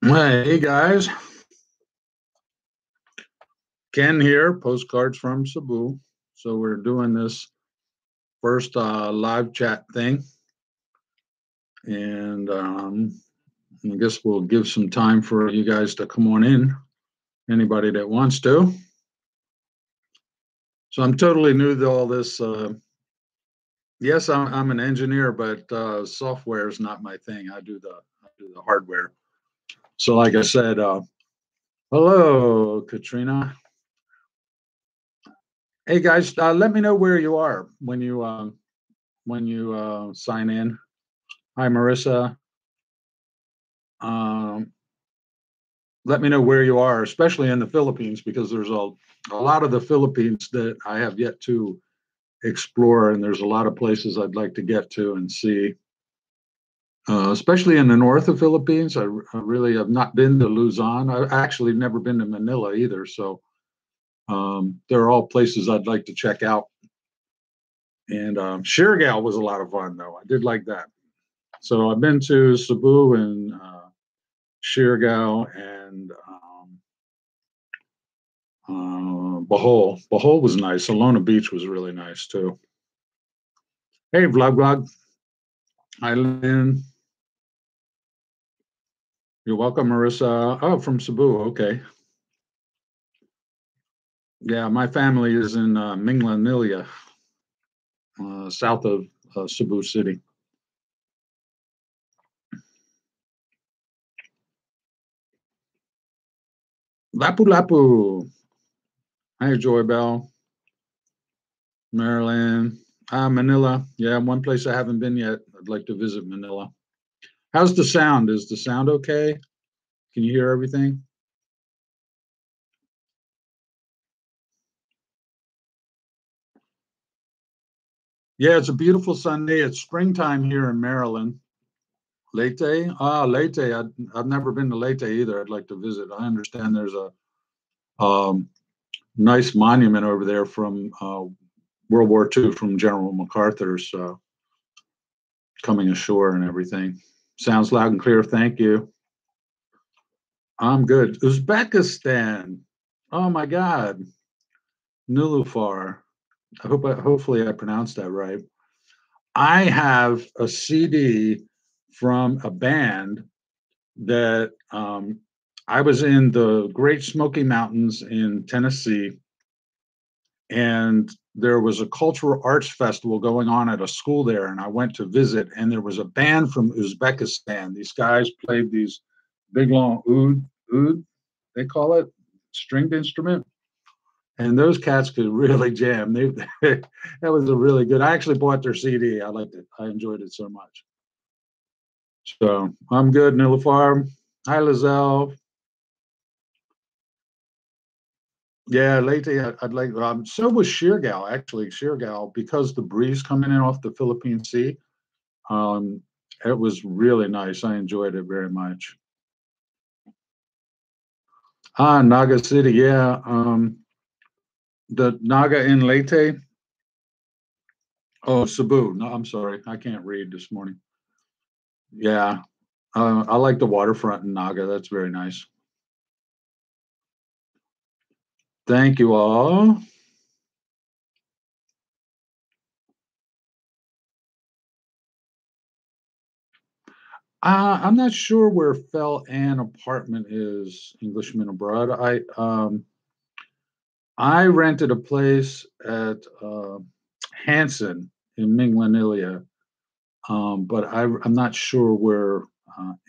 Hey guys, Ken here, postcards from Cebu. So we're doing this first live chat thing, and I guess we'll give some time for you guys to come on in, anybody that wants to. So I'm totally new to all this. Yes, I'm an engineer, but software is not my thing. I do the hardware. So like I said, hello, Katrina. Hey guys, let me know where you are when you sign in. Hi, Marissa. Um, Let me know where you are, especially in the Philippines, because there's a lot of the Philippines that I have yet to explore, and there's a lot of places I'd like to get to and see, especially in the north of Philippines. I really have not been to Luzon. I've actually never been to Manila either, so they're all places I'd like to check out. And Siargao was a lot of fun, though. I did like that. So I've been to Cebu and Siargao and Bohol. Bohol was nice. Alona Beach was really nice too. Hey, Vlog. Hi, Lynn. You're welcome, Marissa. Oh, from Cebu. Okay. Yeah, my family is in Minglanilia, south of Cebu City. Lapu-Lapu. Hi, Joy Bell. Maryland. Manila. Yeah, one place I haven't been yet. I'd like to visit Manila. How's the sound? Is the sound okay? Can you hear everything? Yeah, it's a beautiful Sunday. It's springtime here in Maryland. Leyte? Leyte. I've never been to Leyte either. I'd like to visit. I understand there's a nice monument over there from World War II from General MacArthur's coming ashore and everything. Sounds loud and clear. Thank you. I'm good. Uzbekistan. Oh my God. Nilufar. Hopefully I pronounced that right. I have a CD from a band that I was in the Great Smoky Mountains in Tennessee, and there was a cultural arts festival going on at a school there, and I went to visit, and there was a band from Uzbekistan. These guys played these big long oud, they call it, stringed instrument. And those cats could really jam. That was a really good. I actually bought their CD. I liked it. I enjoyed it so much. So I'm good, Nilafar. Hi, Lizelle. Yeah, lately I'd like. So was Siargao actually. Siargao, because the breeze coming in off the Philippine Sea. Um, it was really nice. I enjoyed it very much. Naga City. Yeah. The Naga in Leyte. Oh, Cebu. No, I'm sorry. I can't read this morning. Yeah. I like the waterfront in Naga. That's very nice. Thank you all. I'm not sure where Fell Ann apartment is, Englishman abroad. I rented a place at Hanson in Minglanilia, but I'm not sure where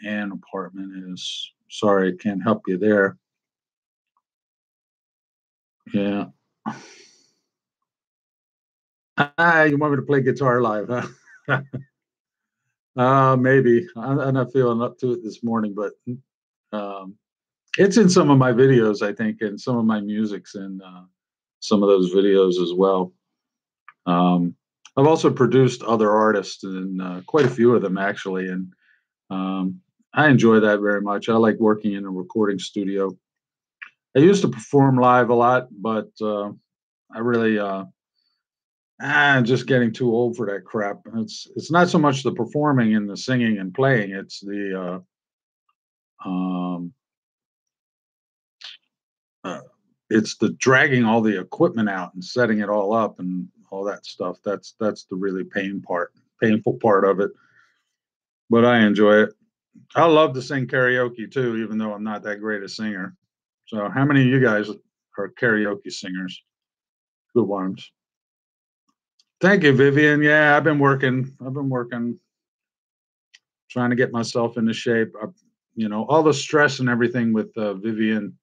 Ann apartment is. Sorry, I can't help you there. Yeah. You want me to play guitar live, huh? Maybe. I'm not feeling up to it this morning, but um, it's in some of my videos, I think, and some of my music's in some of those videos as well. I've also produced other artists, and quite a few of them actually, and I enjoy that very much. I like working in a recording studio. I used to perform live a lot, but I really I'm just getting too old for that crap. It's not so much the performing and the singing and playing; it's Um, uh, it's the dragging all the equipment out and setting it all up and all that stuff. That's the really painful part of it. But I enjoy it. I love to sing karaoke too, even though I'm not that great a singer. So, how many of you guys are karaoke singers? Good ones. Thank you, Vivian. Yeah, I've been working. Trying to get myself into shape. All the stress and everything with Vivian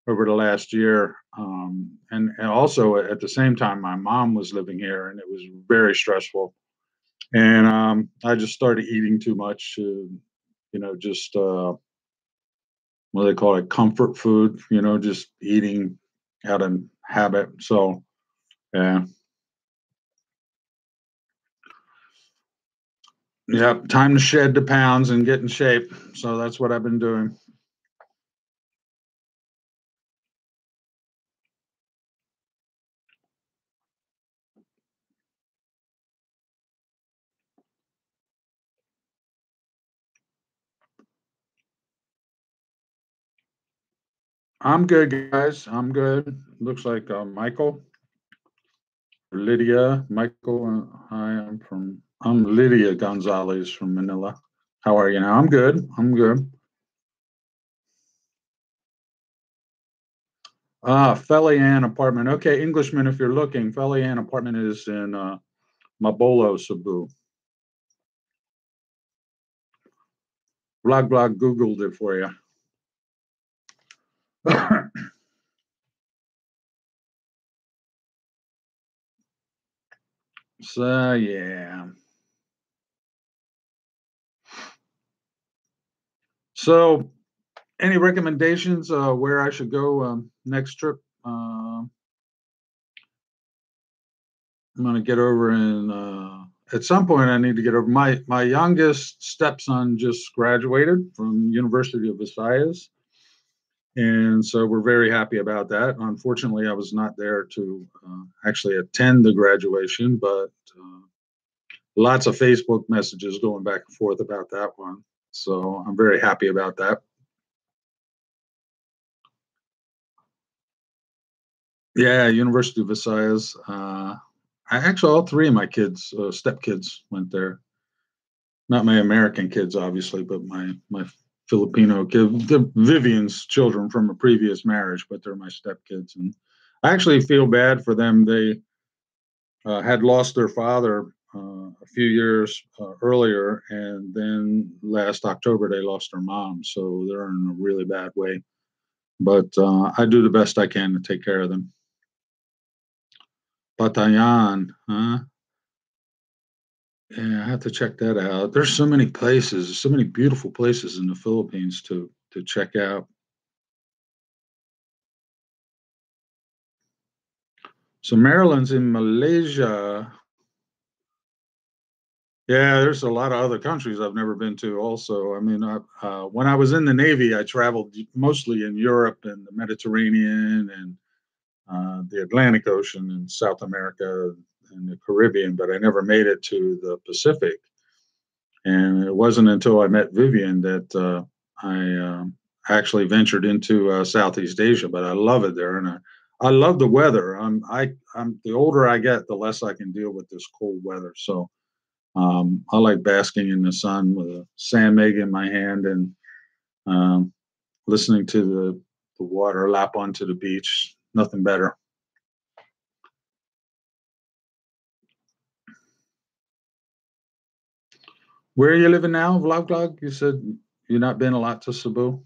over the last year, and also at the same time, my mom was living here, and it was very stressful. And I just started eating too much. Just what do they call it, comfort food. Just eating out of habit. So yeah, yeah, time to shed the pounds and get in shape. So that's what I've been doing. I'm good, guys. I'm good. Looks like Michael, Lydia, Michael. Hi, I'm Lydia Gonzalez from Manila. How are you now? I'm good. I'm good. Felly Ann apartment. Okay, Englishman, if you're looking, Felly Ann apartment is in Mabolo, Cebu. Blog Googled it for you. So yeah. So any recommendations where I should go next trip? I'm gonna get over and at some point I need to get over. My youngest stepson just graduated from University of Visayas, and so we're very happy about that. Unfortunately, I was not there to actually attend the graduation, but lots of Facebook messages going back and forth about that one. So I'm very happy about that. Yeah, University of Visayas. All three of my kids, stepkids, went there. Not my American kids, obviously, but my Filipino kid, the Vivian's children from a previous marriage, but they're my stepkids, and I actually feel bad for them. They had lost their father a few years earlier, and then last October they lost their mom, so they're in a really bad way. But I do the best I can to take care of them. Batayan, huh? Yeah, I have to check that out. There's so many places, so many beautiful places in the Philippines to check out. So Maryland's in Malaysia. Yeah, there's a lot of other countries I've never been to. Also, I mean, when I was in the Navy, I traveled mostly in Europe and the Mediterranean and the Atlantic Ocean and South America and the Caribbean, but I never made it to the Pacific. And it wasn't until I met Vivian that I actually ventured into Southeast Asia. But I love it there, and I love the weather. I'm the older I get, the less I can deal with this cold weather. So I like basking in the sun with a sand egg in my hand and um, listening to the water lap onto the beach. Nothing better. Where are you living now, Vlog? You said you've not been a lot to Cebu.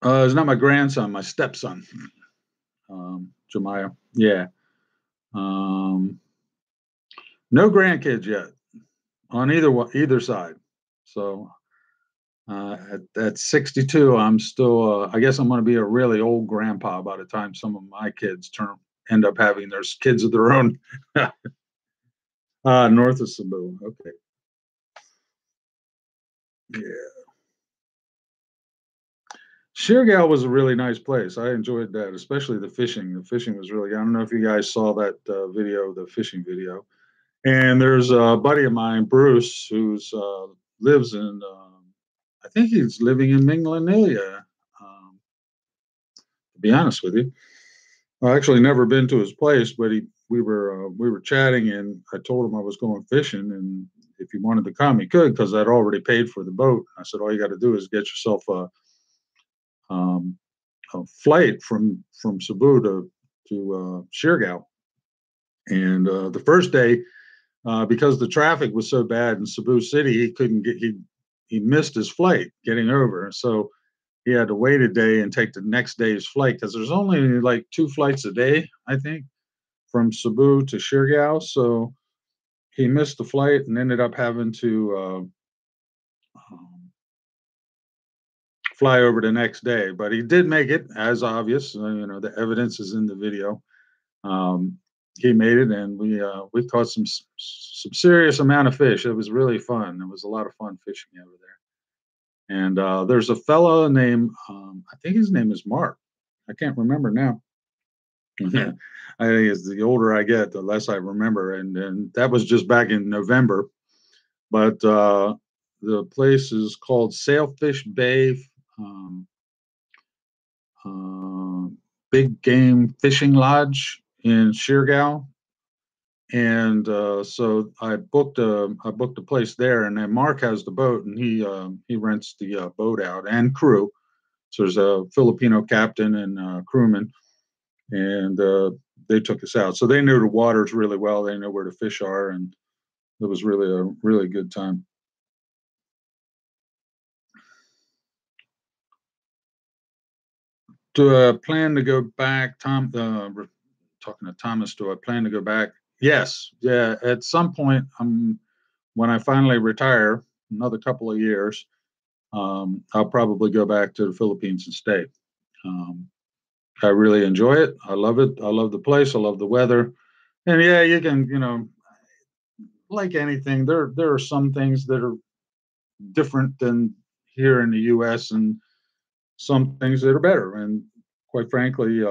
It's not my grandson, my stepson, Jemiah. Yeah. Um, no grandkids yet on either side. So at 62, I'm still. I guess I'm going to be a really old grandpa by the time some of my kids end up having their kids of their own. North of Cebu. Okay. Yeah. Siargao was a really nice place. I enjoyed that, especially the fishing. The fishing was really. I don't know if you guys saw that video, the fishing video. And there's a buddy of mine, Bruce, who's lives in. I think he's living in Minglanilia. To be honest with you, I actually never been to his place, but we were chatting, and I told him I was going fishing, and if he wanted to come, he could because I'd already paid for the boat. I said, all you got to do is get yourself um, a flight from Cebu to Siargao. And the first day, because the traffic was so bad in Cebu City, he couldn't get he missed his flight getting over. So he had to wait a day and take the next day's flight because there's only like 2 flights a day, I think, from Cebu to Siargao. So he missed the flight and ended up having to fly over the next day. But he did make it, as obvious. The evidence is in the video. Um, he made it, and we caught some serious amount of fish. It was really fun. It was a lot of fun fishing over there. And there's a fellow named I think his name is Mark. I can't remember now. I think it's the older I get, the less I remember. And that was just back in November. But the place is called Sailfish Bay um, uh, Big Game Fishing Lodge in Siargao. And so I booked a place there, and then Mark has the boat, and he rents the boat out and crew. So there's a Filipino captain and crewman, and they took us out. So they knew the waters really well. They know where the fish are, and it was really a really good time. Do I plan to go back, Tom? Talking to Thomas, do I plan to go back? Yes, yeah. At some point, when I finally retire, another couple of years, I'll probably go back to the Philippines and stay. Um, I really enjoy it. I love it. I love the place. I love the weather. And yeah, you can, like anything, there are some things that are different than here in the U.S. and some things that are better. And quite frankly,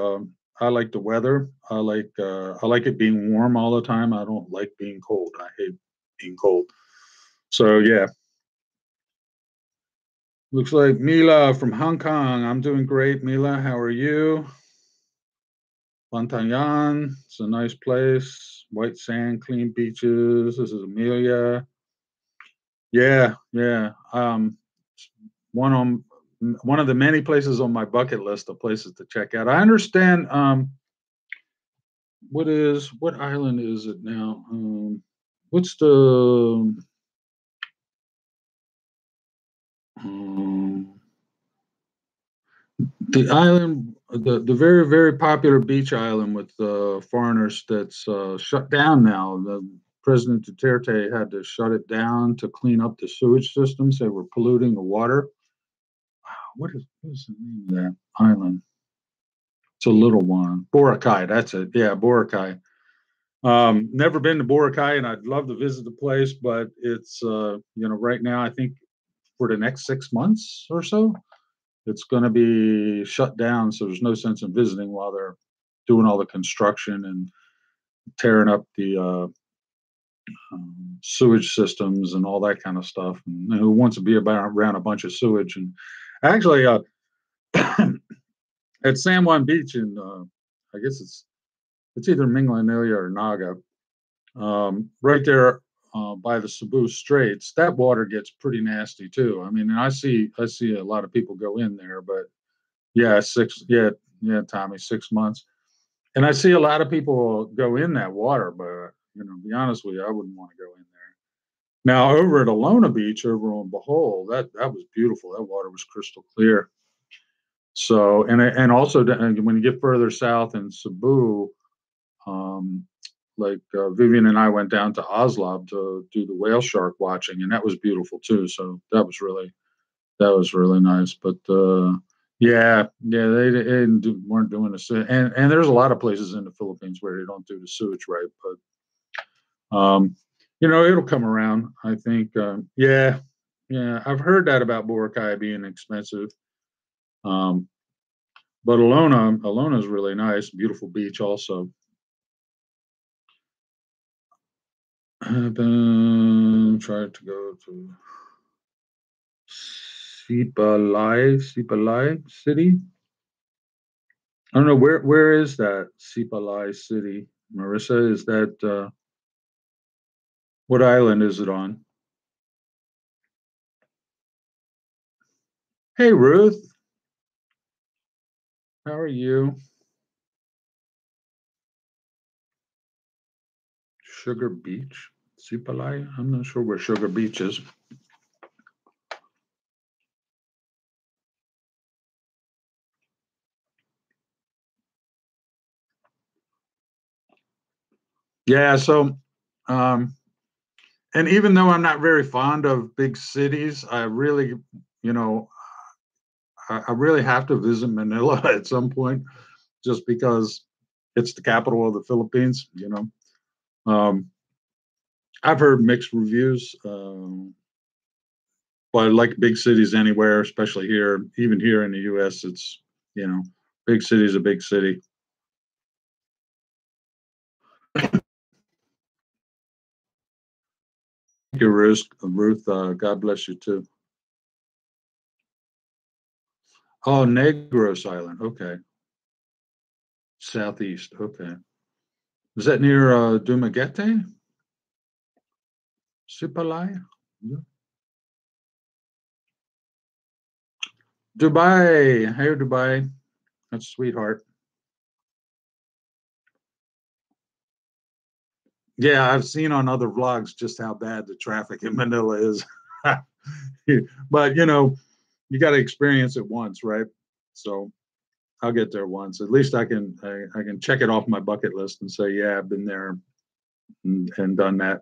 I like the weather. I like it being warm all the time. I don't like being cold. I hate being cold. So yeah, looks like Mila from Hong Kong. I'm doing great, Mila. How are you? Bantayan, it's a nice place. White sand, clean beaches. This is Amelia. Yeah, yeah. One on one of the many places on my bucket list of places to check out. I understand. What island is it now? What's um, the island? The very very popular beach island with foreigners that's shut down now. The President Duterte had to shut it down to clean up the sewage systems. They were polluting the water. What is the name of that island? It's a little one. Boracay. That's it. Yeah, Boracay. Never been to Boracay, and I'd love to visit the place, but it's right now I think for the next 6 months or so, it's going to be shut down. So there's no sense in visiting while they're doing all the construction and tearing up the sewage systems and all that kind of stuff. And who wants to be around a bunch of sewage? And actually, at San Juan Beach in I guess it's either Minglanilla or Naga, right there by the Cebu Straits. That water gets pretty nasty too. I mean, I see a lot of people go in there, but yeah, yeah, Tommy, 6 months, and I see a lot of people go in that water, but to be honest with you, I wouldn't want to go in there. Now, over at Alona Beach, over on Bohol, that was beautiful. That water was crystal clear. So, and also when you get further south in Cebu, um, like Vivian and I went down to Oslab to do the whale shark watching, and that was beautiful too. So that was really nice. But yeah, yeah, weren't doing the and there's a lot of places in the Philippines where they don't do the sewage right, but it'll come around. I think yeah, yeah, I've heard that about Boracay being expensive. Um, but Alona is really nice, beautiful beach also. I've been trying to go to Sipalai City. I don't know where is that Sipalai City, Marissa? Is that what island is it on? Hey Ruth, how are you? Sugar Beach, Sipalai. I'm not sure where Sugar Beach is. Yeah, so um, and even though I'm not very fond of big cities, I really, you know, I really have to visit Manila at some point, just because it's the capital of the Philippines. I've heard mixed reviews, but I like big cities anywhere, especially here, even here in the U.S. It's you know, big city is a big city. Thank you, Ruth. Ruth, God bless you too. Oh, Negros Island. Okay, southeast. Okay, is that near Dumaguete? Sipalay? Dubai. Hey, Dubai. That's sweetheart. Yeah, I've seen on other vlogs just how bad the traffic in Manila is. But you got to experience it once, right? So I'll get there once. At least I can check it off my bucket list and say, yeah, I've been there and done that.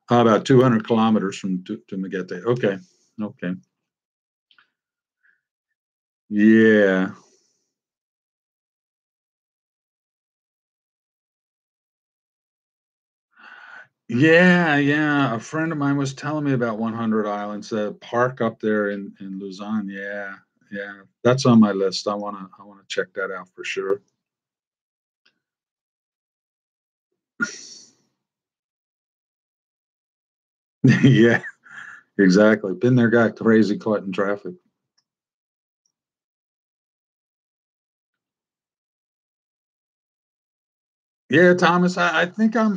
About 200 kilometers from to Megete. Okay. Okay. Yeah. Yeah, yeah. A friend of mine was telling me about 100 Islands, park up there in Luzon. Yeah, yeah. That's on my list. I wanna check that out for sure. Yeah, exactly. Been there, got crazy caught in traffic. Yeah, Thomas, I think I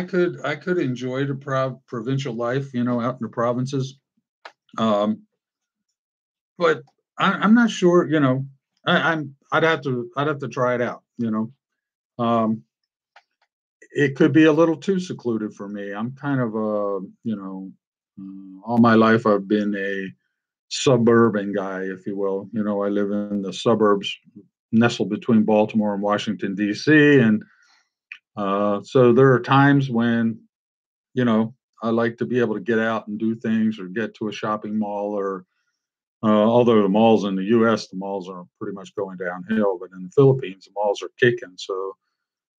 could enjoy the provincial life, out in the provinces. Um, but I'm not sure, I'd have to try it out. Um, it could be a little too secluded for me. I'm kind of all my life I've been a suburban guy, if you will. I live in the suburbs nestled between Baltimore and Washington, D.C. And so there are times when, you know, I like to be able to get out and do things or get to a shopping mall or, although the malls in the U.S., the malls are pretty much going downhill, but in the Philippines, the malls are kicking. So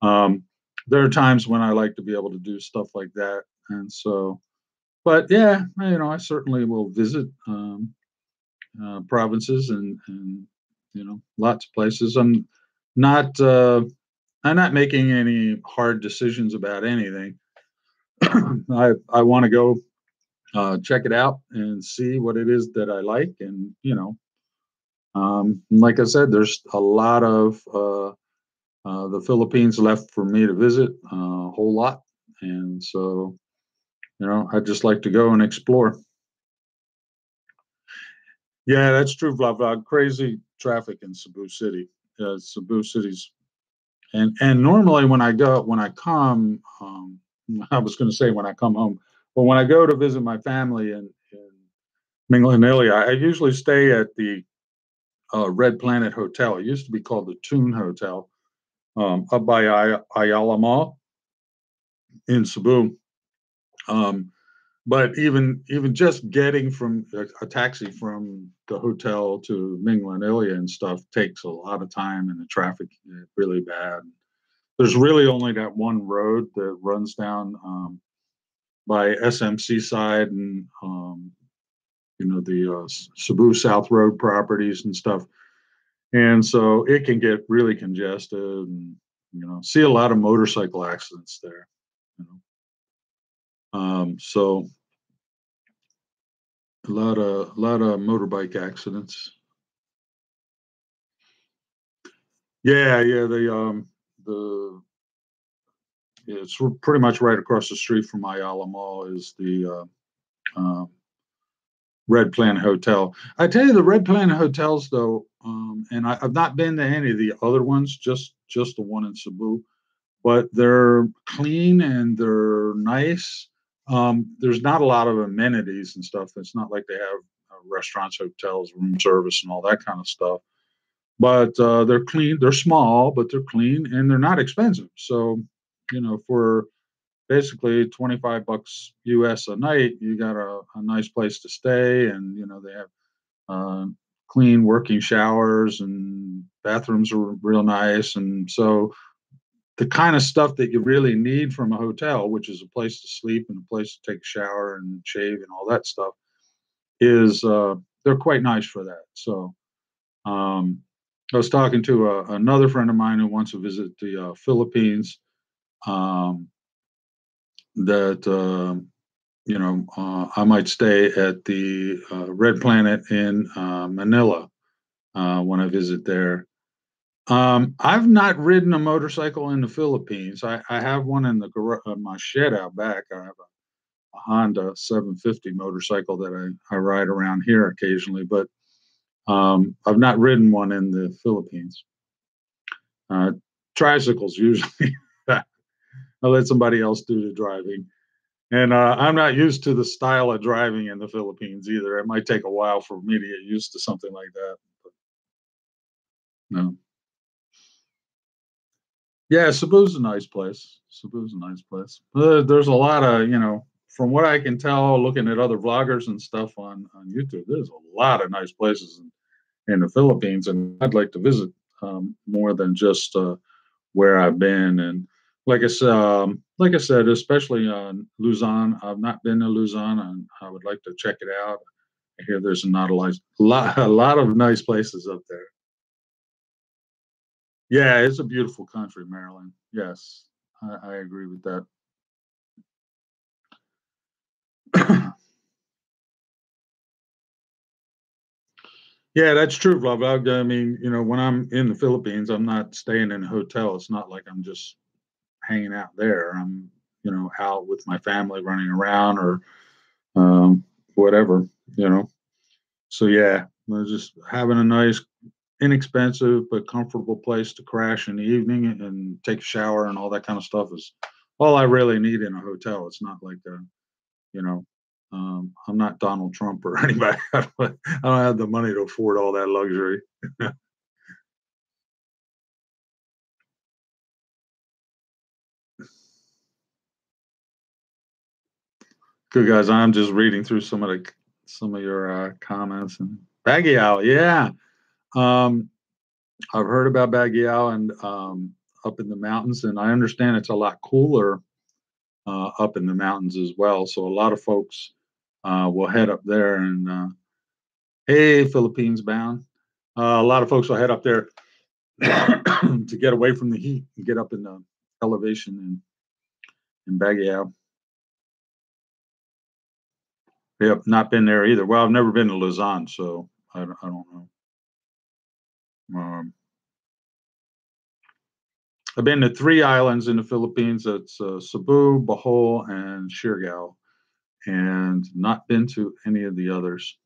um, there are times when I like to be able to do stuff like that. And so, but yeah, I certainly will visit provinces and lots of places. Not uh, I'm not making any hard decisions about anything. I want to go check it out and see what it is that I like, and like I said, there's a lot of the Philippines left for me to visit, a whole lot, and so I just like to go and explore. Yeah, that's true, Vlad. Vlad. Crazy traffic in Cebu City. Cebu City's and normally when I come, I was going to say when I come home, but when I go to visit my family in Minglanilla, I usually stay at the Red Planet Hotel. It used to be called the Toon Hotel, up by Ayala Mall in Cebu. Um, But even just getting from a taxi from the hotel to Minglan and stuff takes a lot of time, and the traffic is really bad. There's really only that one road that runs down by SMC side and the Cebu South Road properties and stuff, and so it can get really congested, and see a lot of motorcycle accidents there. So a lot of motorbike accidents. Yeah, yeah. It's pretty much right across the street from Ayala Mall is the Red Planet Hotel. I tell you, the Red Planet hotels, though, and I've not been to any of the other ones, just the one in Cebu, but they're clean and they're nice. There's not a lot of amenities and stuff. It's not like they have restaurants, hotels, room service, and all that kind of stuff. But they're clean. They're small, but they're clean and they're not expensive. So, for basically $25 US a night, you got a nice place to stay, and they have uh, clean working showers, and bathrooms are real nice, and so the kind of stuff that you really need from a hotel, which is a place to sleep and a place to take a shower and shave and all that stuff, is they're quite nice for that. So um, I was talking to another friend of mine who wants to visit the Philippines. Um, that I might stay at the Red Planet in Manila when I visit there. I've not ridden a motorcycle in the Philippines. I have one in my shed out back. I have a Honda 750 motorcycle that I ride around here occasionally, but I've not ridden one in the Philippines. Uh, Tricycles usually. I let somebody else do the driving. And I'm not used to the style of driving in the Philippines either. It might take a while for me to get used to something like that. But no. Yeah, Cebu's a nice place. Cebu's a nice place. There's a lot of, from what I can tell, looking at other vloggers and stuff on YouTube, there's a lot of nice places in the Philippines, and I'd like to visit more than just where I've been. And like I said, especially Luzon. I've not been to Luzon, and I would like to check it out. I hear there's not a lot of nice places up there. Yeah, it's a beautiful country, Maryland. Yes, I agree with that. Yeah, that's true, Bob. I mean, when I'm in the Philippines, I'm not staying in a hotel. It's not like I'm just hanging out there. I'm, out with my family, running around or whatever, you know. So yeah, we're just having a nice, inexpensive but comfortable place to crash in the evening and take a shower and all that kind of stuff is all I really need in a hotel. It's not like you know, I'm not Donald Trump or anybody. I don't have the money to afford all that luxury. Good guys, I'm just reading through some of your comments and Baguio. Yeah, um, I've heard about Baguio and up in the mountains, and I understand it's a lot cooler up in the mountains as well. So a lot of folks will head up there and hey, Philippines bound. A lot of folks will head up there to get away from the heat and get up in the elevation in Baguio. Yep, not been there either. Well, I've never been to Luzon, so I don't know. Um, I've been to three islands in the Philippines. It's Cebu, Bohol, and Siargao, and not been to any of the others.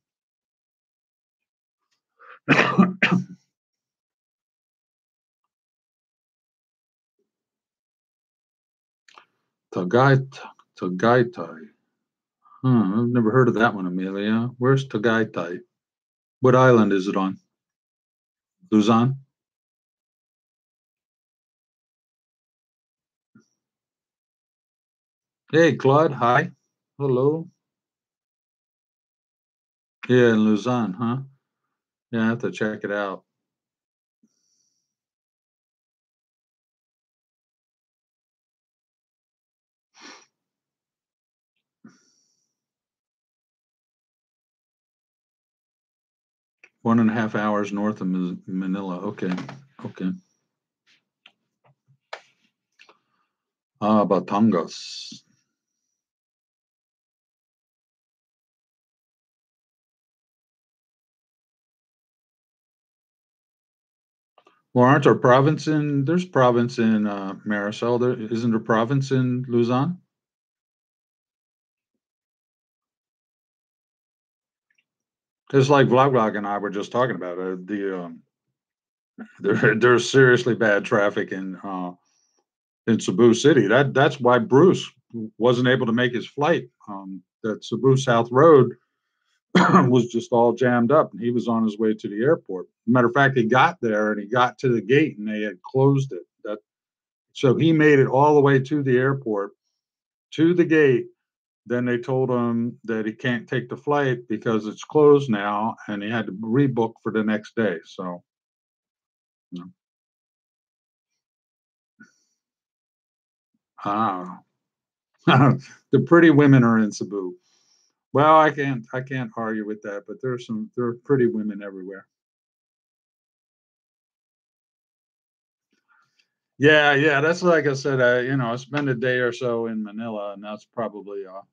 Tagaytay. Huh, I've never heard of that one, Amelia. Where's Tagaytay? What island is it on? Luzon? Hey, Claude. Hi. Hello. Yeah, in Luzon, huh? Yeah, I have to check it out. One and a half hours north of Manila. Okay. Okay. Ah, Batangas. Well, aren't there province in, there's province in Marisol. There isn't a province in Luzon? It's like Vlog and I were just talking about there's seriously bad traffic in Cebu City. That's why Bruce wasn't able to make his flight. That Cebu South Road was just all jammed up, and he was on his way to the airport. Matter of fact, he got there and he got to the gate, and they had closed it. So he made it all the way to the airport, to the gate. Then they told him that he can't take the flight because it's closed now, and he had to rebook for the next day. So, you know, ah, the pretty women are in Cebu. Well, I can't argue with that, but there are pretty women everywhere. Yeah, yeah, that's like I said. I spend a day or so in Manila, and that's probably I've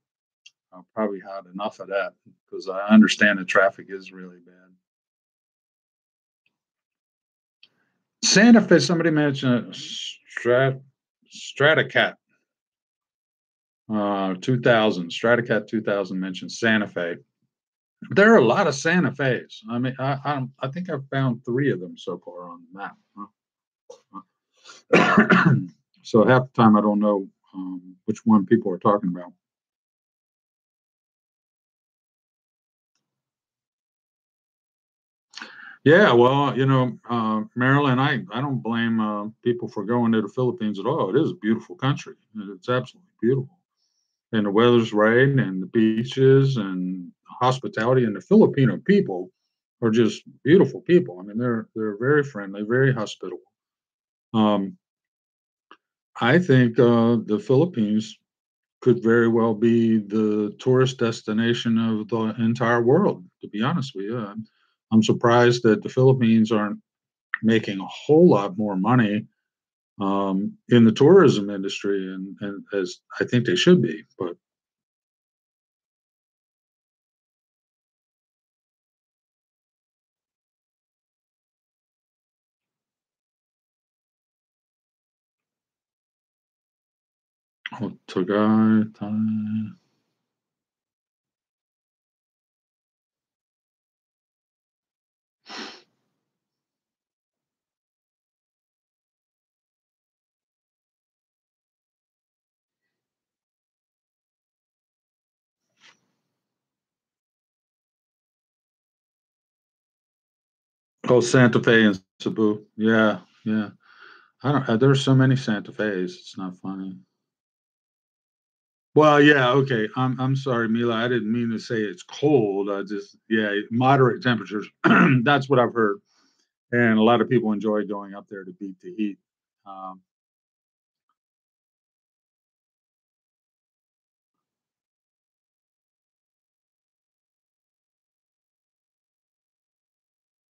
probably had enough of that because I understand the traffic is really bad. Santa Fe, somebody mentioned Stratacat 2000. Stratacat 2000 mentioned Santa Fe. There are a lot of Santa Fe's. I mean, I think I've found three of them so far on the map. So half the time I don't know which one people are talking about. Yeah, well, Maryland, I don't blame people for going to the Philippines at all. It is a beautiful country. It's absolutely beautiful. And the weather's right, and the beaches and hospitality, and the Filipino people are just beautiful people. I mean, they're very friendly, very hospitable. Um, I think the Philippines could very well be the tourist destination of the entire world. To be honest with you, I'm surprised that the Philippines aren't making a whole lot more money in the tourism industry, and as I think they should be. But oh, Santa Fe and Cebu. Yeah, yeah. I don't. There's so many Santa Fe's. It's not funny. Well, yeah, okay. I'm sorry, Mila. I didn't mean to say it's cold. I just yeah, moderate temperatures. That's what I've heard, and a lot of people enjoy going up there to beat the heat. Um,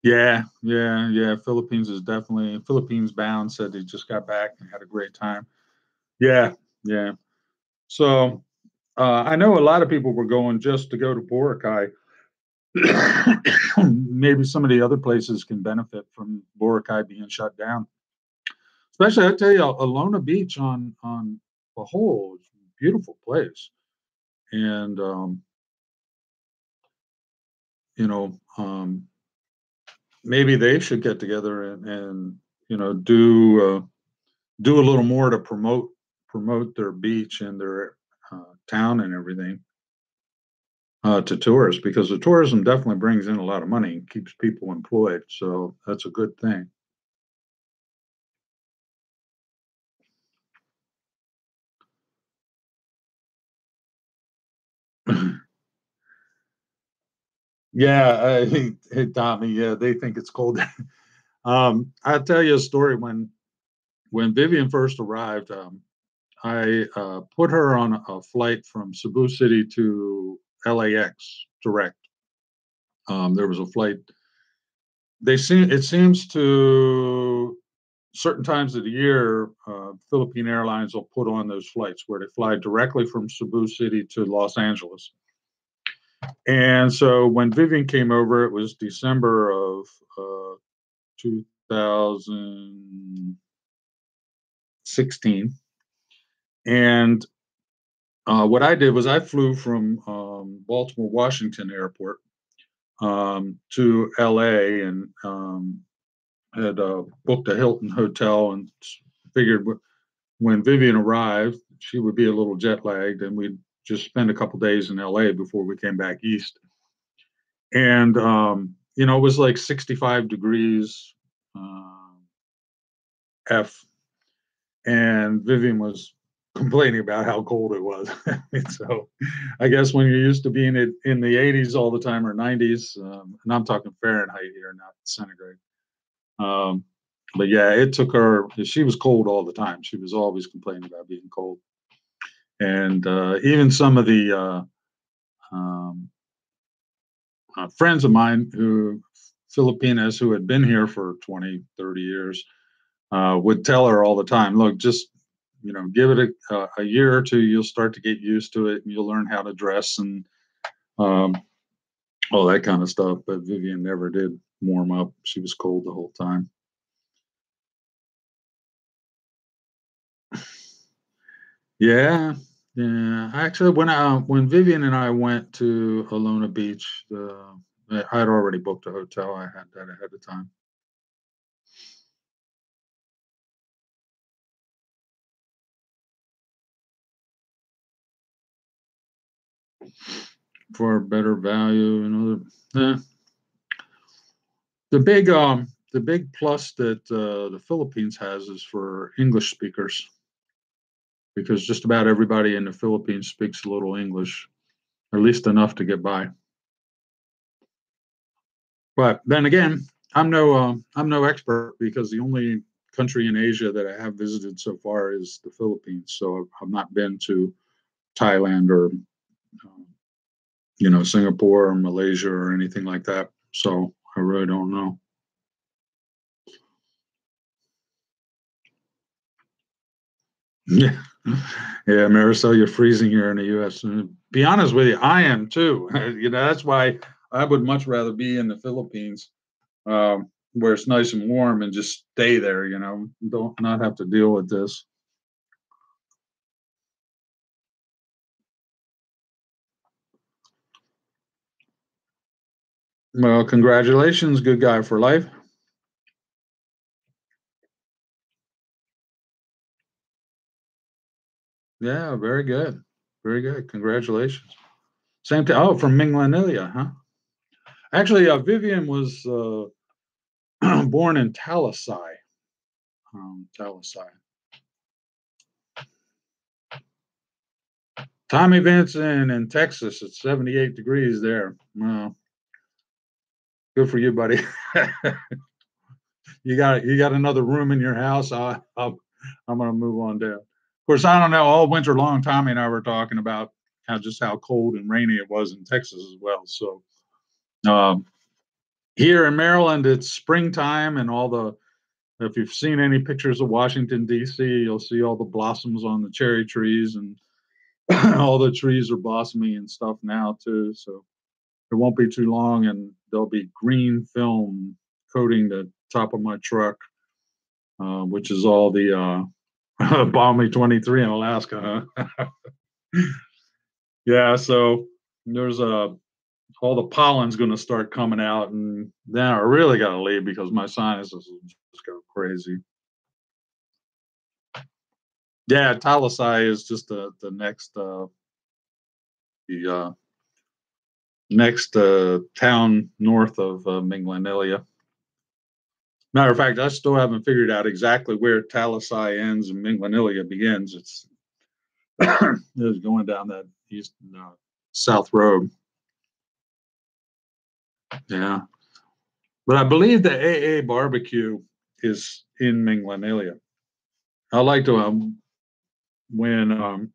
yeah, yeah, yeah. Philippines is definitely Philippines bound. Said they just got back and had a great time. Yeah, yeah. So I know a lot of people were going just to go to Boracay. Maybe some of the other places can benefit from Boracay being shut down. Especially, I tell you, Alona Beach on the whole is a beautiful place, and you know, maybe they should get together and do a little more to promote their beach and their town and everything to tourists because the tourism definitely brings in a lot of money and keeps people employed. So that's a good thing. Yeah, hey, Tommy. Yeah, they think it's cold. I'll tell you a story. When Vivian first arrived, I put her on a flight from Cebu City to LAX direct. There was a flight. It seems to certain times of the year, Philippine Airlines will put on those flights where they fly directly from Cebu City to Los Angeles. And so when Vivian came over, it was December of 2016. And what I did was I flew from Baltimore Washington Airport to LA and had booked a Hilton hotel and figured when Vivian arrived, she would be a little jet lagged and we'd just spend a couple days in LA before we came back east. And, it was like 65 degrees F. And Vivian was complaining about how cold it was. So I guess when you're used to being in the 80s all the time or 90s, and I'm talking Fahrenheit here, not centigrade. But yeah, it took her, she was cold all the time. She was always complaining about being cold. And even some of the um, friends of mine Filipinas who had been here for 20, 30 years, would tell her all the time, look, just, give it a year or two, you'll start to get used to it and you'll learn how to dress and all that kind of stuff. But Vivian never did warm up. She was cold the whole time. Yeah. Yeah. Actually, when Vivian and I went to Alona Beach, I had already booked a hotel. I had that ahead of time. For better value, the big plus that the Philippines has is for English speakers, because just about everybody in the Philippines speaks a little English, at least enough to get by. But then again, I'm no expert because the only country in Asia that I have visited so far is the Philippines. So I've not been to Thailand or Singapore or Malaysia or anything like that. So I really don't know. Yeah, yeah, Marisol, you're freezing here in the U.S. And be honest with you, I am too. That's why I would much rather be in the Philippines, where it's nice and warm, and just stay there. Don't not have to deal with this. Well, congratulations, good guy for life. Yeah, very good, very good. Congratulations. Same to from Minglanilia, huh? Actually, Vivian was born in Talisai. Talisai. Tommy Vincent in Texas. It's 78 degrees there. Good for you, buddy. You got another room in your house. I'm gonna move on down. Of course, I don't know. All winter long, Tommy and I were talking about how cold and rainy it was in Texas as well. So um, here in Maryland, it's springtime, and if you've seen any pictures of Washington D.C., you'll see all the blossoms on the cherry trees, and all the trees are blossoming and stuff now too. So it won't be too long, and there'll be green film coating the top of my truck, which is all the Balmy 23 in Alaska, huh? Yeah, so there's all the pollen's going to start coming out, and then I really got to leave because my sinuses just go crazy. Yeah, Talisai is just the next town north of Minglanilia. Matter of fact, I still haven't figured out exactly where Talisai ends and Minglanilia begins. It's going down that east south road. Yeah. But I believe the AA barbecue is in Minglanalia. I like to, when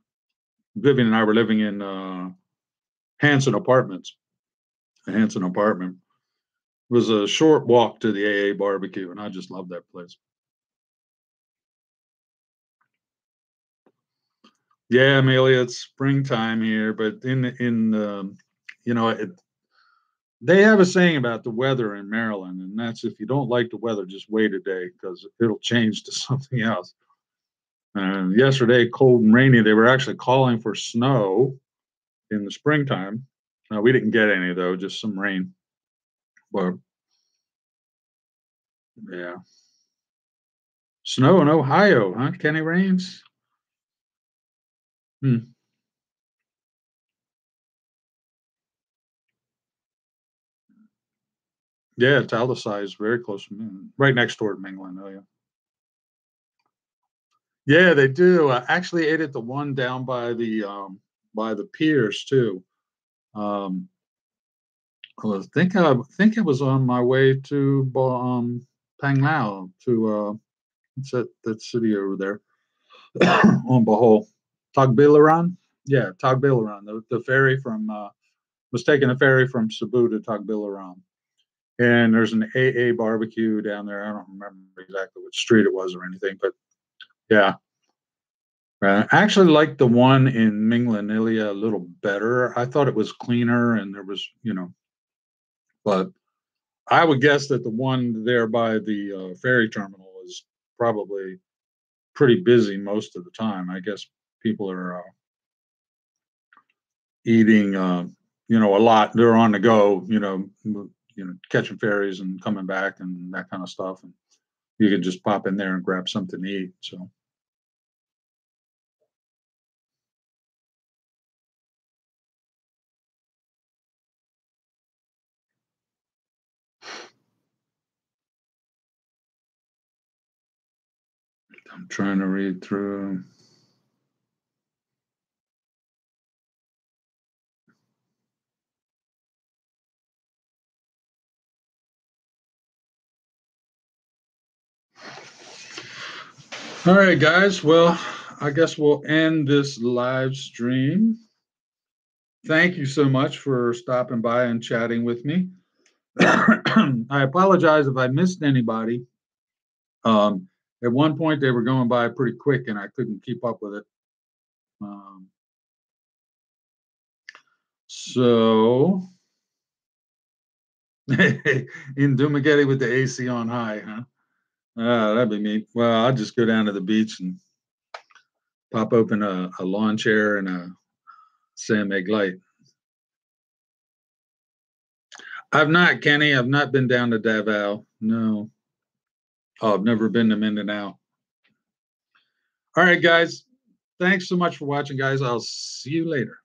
Vivian and I were living in Hanson Apartments, the Hanson apartment was a short walk to the AA barbecue, and I just love that place. Yeah, Amelia, it's springtime here, but you know, they have a saying about the weather in Maryland, and that's if you don't like the weather, just wait a day because it'll change to something else. Yesterday, cold and rainy. They were actually calling for snow in the springtime. We didn't get any though, just some rain. But yeah, snow in Ohio, huh? Kenny Rains. Hmm. Yeah, Taldusai is very close to me, right next door to Mingland. Oh yeah. Yeah, they do. I actually ate at the one down by the piers too. Um, I think I was on my way to Panglao to what's that city over there on Bohol, Tagbilaran. Yeah, Tagbilaran. The ferry from was taking a ferry from Cebu to Tagbilaran, and there's an AA barbecue down there. I don't remember exactly which street it was or anything, but yeah. I actually liked the one in Minglanilia a little better. I thought it was cleaner and there was, but I would guess that the one there by the ferry terminal is probably pretty busy most of the time. I guess people are eating, a lot. They're on the go, catching ferries and coming back and that kind of stuff. And you can just pop in there and grab something to eat. So, I'm trying to read through. All right, guys. Well, I guess we'll end this live stream. Thank you so much for stopping by and chatting with me. I apologize if I missed anybody. At one point, they were going by pretty quick, and I couldn't keep up with it. So, in Dumagetti with the AC on high, huh? That'd be me. Well, I'll just go down to the beach and pop open a lawn chair and a Sam Egg Light. I've not, Kenny. I've not been down to Davao. No. Oh, I've never been to Mindanao. All right, guys. Thanks so much for watching, guys. I'll see you later.